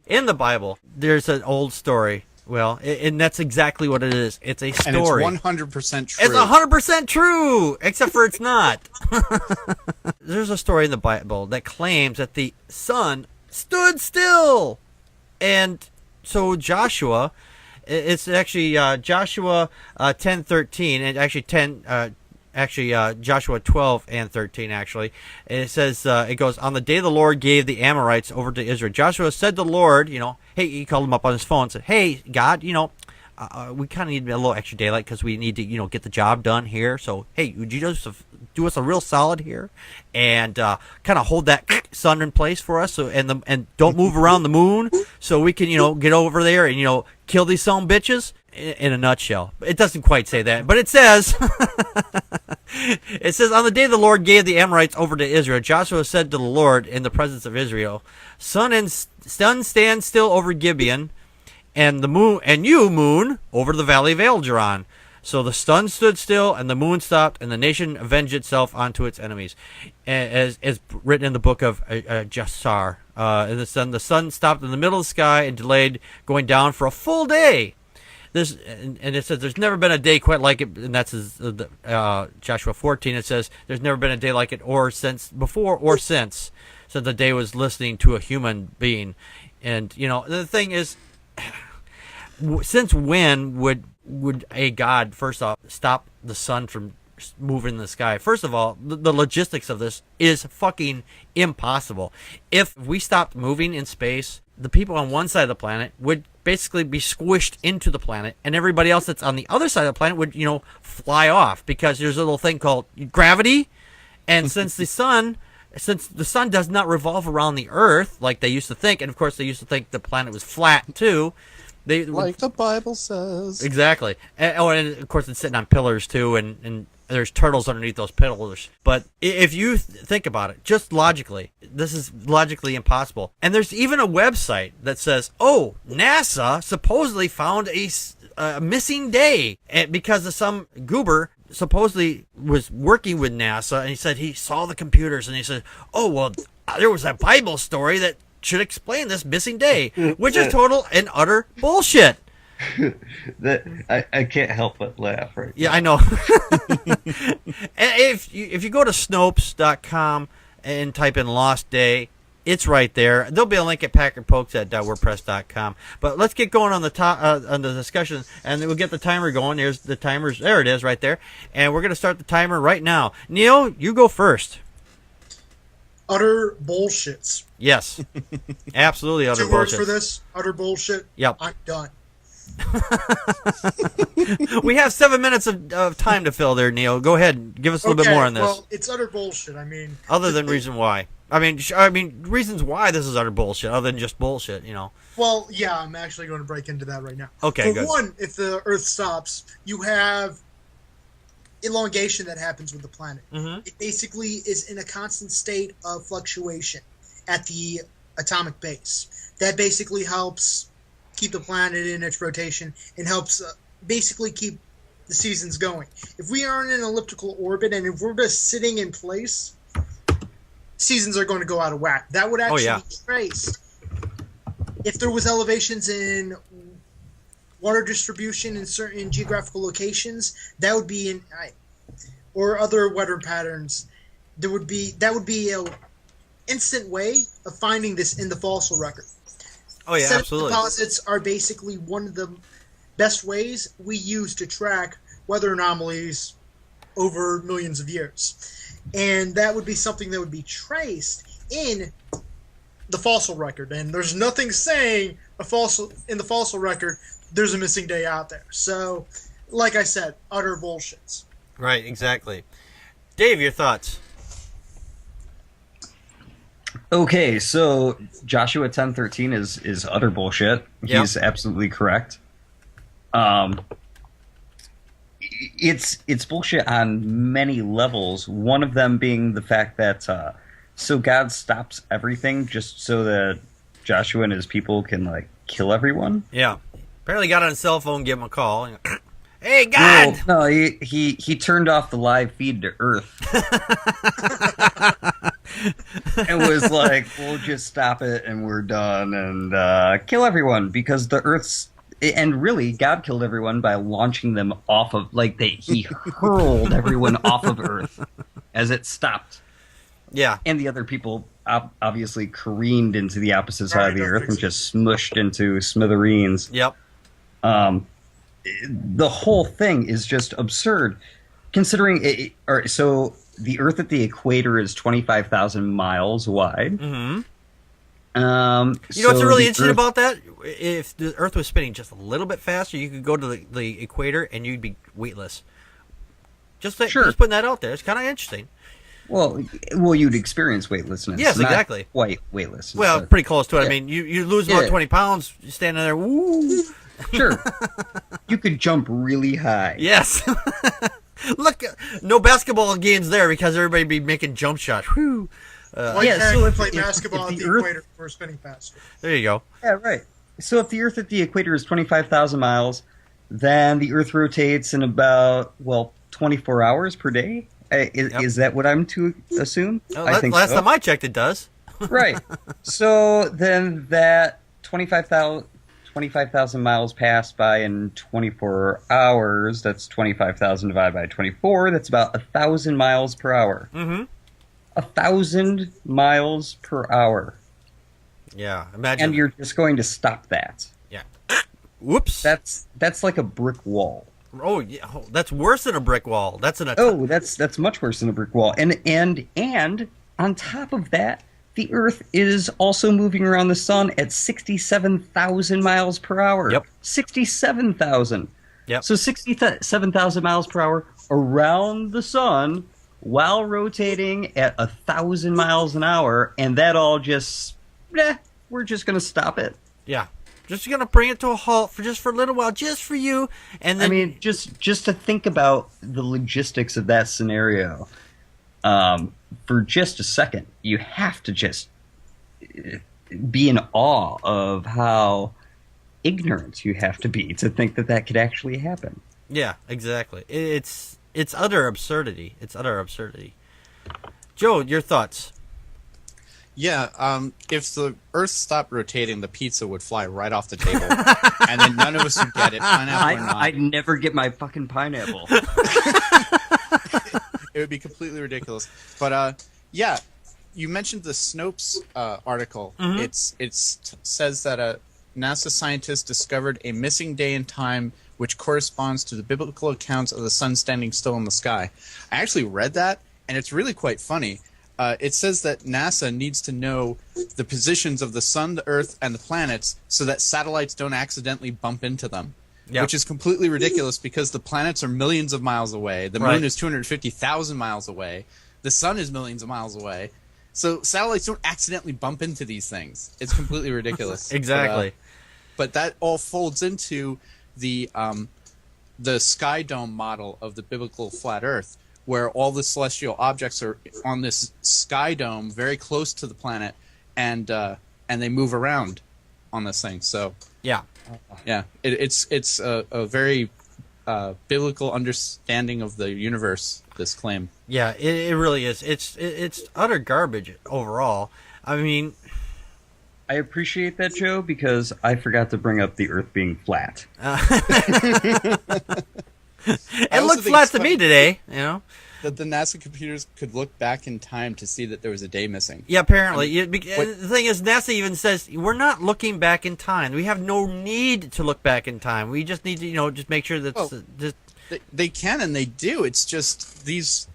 In the Bible, there's an old story. Well, and that's exactly what it is. It's a story. And it's 100% true. It's 100% true, except for it's not. There's a story in the Bible that claims that the sun stood still. And so Joshua, it's actually Joshua 10:13, and actually Joshua 12 and 13, actually. And it says, it goes, on the day the Lord gave the Amorites over to Israel, Joshua said to the Lord, hey, he called him up on his phone and said, hey, God, we kind of need a little extra daylight because we need to, get the job done here. So, hey, would you just do us a real solid here and kind of hold that sun in place for us, so and don't move around the moon, so we can, get over there and, kill these son of bitches? In a nutshell. It doesn't quite say that, but it says, on the day the Lord gave the Amorites over to Israel, Joshua said to the Lord in the presence of Israel, sun stand still over Gibeon, and the moon, and you, moon, over the valley of Elgeron. So the sun stood still, and the moon stopped, and the nation avenged itself onto its enemies, as written in the book of Jasar. And the sun stopped in the middle of the sky and delayed going down for a full day. And it says there's never been a day quite like it, and that's Joshua 14. It says there's never been a day like it, or since before or since the day was listening to a human being. And the thing is, since when would a god, first off, stop the sun from moving in the sky? First of all, the logistics of this is fucking impossible. If we stopped moving in space, the people on one side of the planet would basically be squished into the planet, and everybody else that's on the other side of the planet would, fly off, because there's a little thing called gravity. And since the sun does not revolve around the Earth like they used to think, and of course they used to think the planet was flat too. Like the Bible says. Exactly. And of course it's sitting on pillars too, and there's turtles underneath those pillars. But if you think about it, just logically, this is logically impossible. And there's even a website that says, oh, NASA supposedly found a missing day, because of some goober supposedly was working with NASA, and he said he saw the computers, and he said, oh, well, there was a Bible story that should explain this missing day, which is total and utter bullshit. I can't help but laugh right Yeah, I know. And if you go to Snopes.com and type in Lost Day, it's right there. There'll be a link at PackardPokes@WordPress.com. But let's get going on the discussion, and then we'll get the timer going. There's the timers. There it is, right there. And we're going to start the timer right now. Neil, you go first. Utter bullshits. Yes, absolutely utter bullshit. 2 words for this: utter bullshit. Yep. I'm done. We have 7 minutes of time to fill there, Neil. Go ahead and give us a little bit more on this. Well, it's utter bullshit. I mean, other than reason why. I mean, reasons why this is utter bullshit, other than just bullshit, Well, yeah, I'm actually going to break into that right now. Okay, good. For one, if the Earth stops, you have elongation that happens with the planet. Mm-hmm. It basically is in a constant state of fluctuation at the atomic base. That basically helps keep the planet in its rotation and helps basically keep the seasons going. If we are in an elliptical orbit and if we're just sitting in place, seasons are going to go out of whack. That would actually be traced. If there was elevations in water distribution in certain geographical locations, that would be or other weather patterns, that would be a instant way of finding this in the fossil record. Oh yeah, Sediment absolutely. Deposits are basically one of the best ways we use to track weather anomalies over millions of years. And that would be something that would be traced in the fossil record. And there's nothing saying in the fossil record there's a missing day out there. So, like I said, utter bullshits. Right, exactly. Dave, your thoughts? Okay, so Joshua 10:13 is utter bullshit. Yep. He's absolutely correct. It's bullshit on many levels. One of them being the fact that so God stops everything just so that Joshua and his people can kill everyone. Yeah. Apparently got on his cell phone, give him a call. Hey, God! Well, no, he turned off the live feed to Earth. and was like, we'll just stop it and we're done and kill everyone because the Earth's... And really, God killed everyone by launching them off of... he hurled everyone off of Earth as it stopped. Yeah. And the other people obviously careened into the opposite side of the Earth and just smushed into smithereens. Yep. The whole thing is just absurd, considering so the Earth at the equator is 25,000 miles wide. Mm-hmm. You know what's really interesting about that? If the Earth was spinning just a little bit faster, you could go to the equator and you'd be weightless. Just putting that out there. It's kind of interesting. Well, you'd experience weightlessness. Yes, exactly. Quite weightless. Well, pretty close to it. Yeah. I mean, you lose about 20 pounds standing there. Woo! Sure. You could jump really high. Yes. Look, no basketball games there because everybody be making jump shots. Whew. So if play basketball at the equator, we're spinning faster. There you go. Yeah, right. So if the Earth at the equator is 25,000 miles, then the Earth rotates in about 24 hours per day. Is that what I'm to assume? I think last time I checked, it does. Right. So then that 25,000 miles passed by in 24 hours. That's 25,000 divided by 24. That's about 1,000 miles per hour. Mm-hmm. 1,000 miles per hour. Yeah, imagine. And you're just going to stop that. Yeah. Whoops. That's like a brick wall. Oh, yeah. Oh, that's worse than a brick wall. That's that's much worse than a brick wall. And on top of that, the Earth is also moving around the sun at 67,000 miles per hour. Yep. 67,000. Yep. So 67,000 miles per hour around the sun while rotating at 1,000 miles an hour, and that all just, we're just going to stop it. Yeah. Just going to bring it to a halt for a little while, just for you. And then, I mean, just to think about the logistics of that scenario, for just a second, you have to just be in awe of how ignorant you have to be to think that could actually happen. Yeah, exactly. It's utter absurdity. It's utter absurdity. Joe, your thoughts? Yeah, if the Earth stopped rotating, the pizza would fly right off the table, and then none of us would get it. Pineapple or not. I'd never get my fucking pineapple. It would be completely ridiculous. But yeah, you mentioned the Snopes article. Mm-hmm. It says that a NASA scientist discovered a missing day in time which corresponds to the biblical accounts of the sun standing still in the sky. I actually read that, and it's really quite funny. It says that NASA needs to know the positions of the sun, the Earth, and the planets so that satellites don't accidentally bump into them. Yep. Which is completely ridiculous because the planets are millions of miles away. The moon is 250,000 miles away. The sun is millions of miles away. So satellites don't accidentally bump into these things. It's completely ridiculous. Exactly. But that all folds into the sky dome model of the biblical flat Earth, where all the celestial objects are on this sky dome very close to the planet, and they move around on this thing. So yeah, it's a very biblical understanding of the universe. This claim. Yeah, it really is. It's utter garbage overall. I mean, I appreciate that, Joe, because I forgot to bring up the Earth being flat. It looked flat to me today, you know. That the NASA computers could look back in time to see that there was a day missing. Yeah, apparently. The thing is, NASA even says, we're not looking back in time. We have no need to look back in time. We just need to, just make sure that... They can and they do. It's just these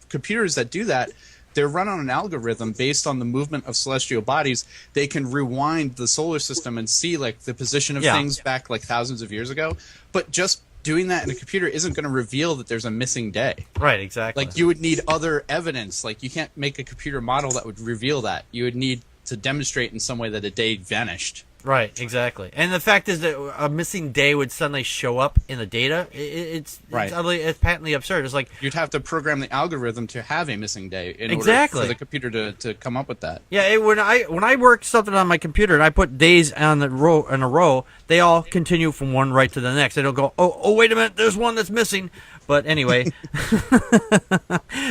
computers that do that, they're run on an algorithm based on the movement of celestial bodies. They can rewind the solar system and see like the position of things back like thousands of years ago. But just doing that in a computer isn't going to reveal that there's a missing day. Right, exactly. Like you would need other evidence. Like you can't make a computer model that would reveal that. You would need to demonstrate in some way that a day vanished. Right, exactly. And the fact is that a missing day would suddenly show up in the data. It's patently absurd. It's like you'd have to program the algorithm to have a missing day in order for the computer to come up with that. Yeah, when I work something on my computer and I put days on the row in a row, they all continue from one right to the next. They don't go, oh wait a minute, there's one that's missing. But anyway, this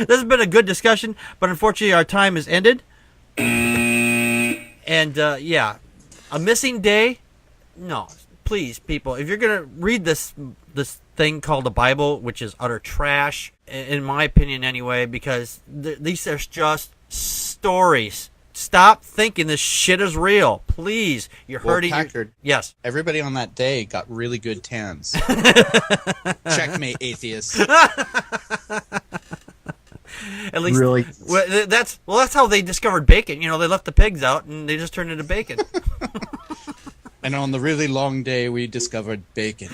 has been a good discussion, but unfortunately our time has ended. And yeah, a missing day? No, please, people, if you're gonna read this thing called the Bible, which is utter trash, in my opinion, anyway, because these are just stories. Stop thinking this shit is real, please. You're hurting. Packard, yes. Everybody on that day got really good tans. Checkmate, atheists. At least, Really? that's how they discovered bacon. You know, they left the pigs out and they just turned into bacon. And on the really long day, we discovered bacon.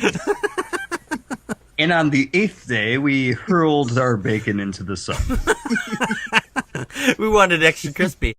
And on the 8th day, we hurled our bacon into the sun. We wanted it extra crispy.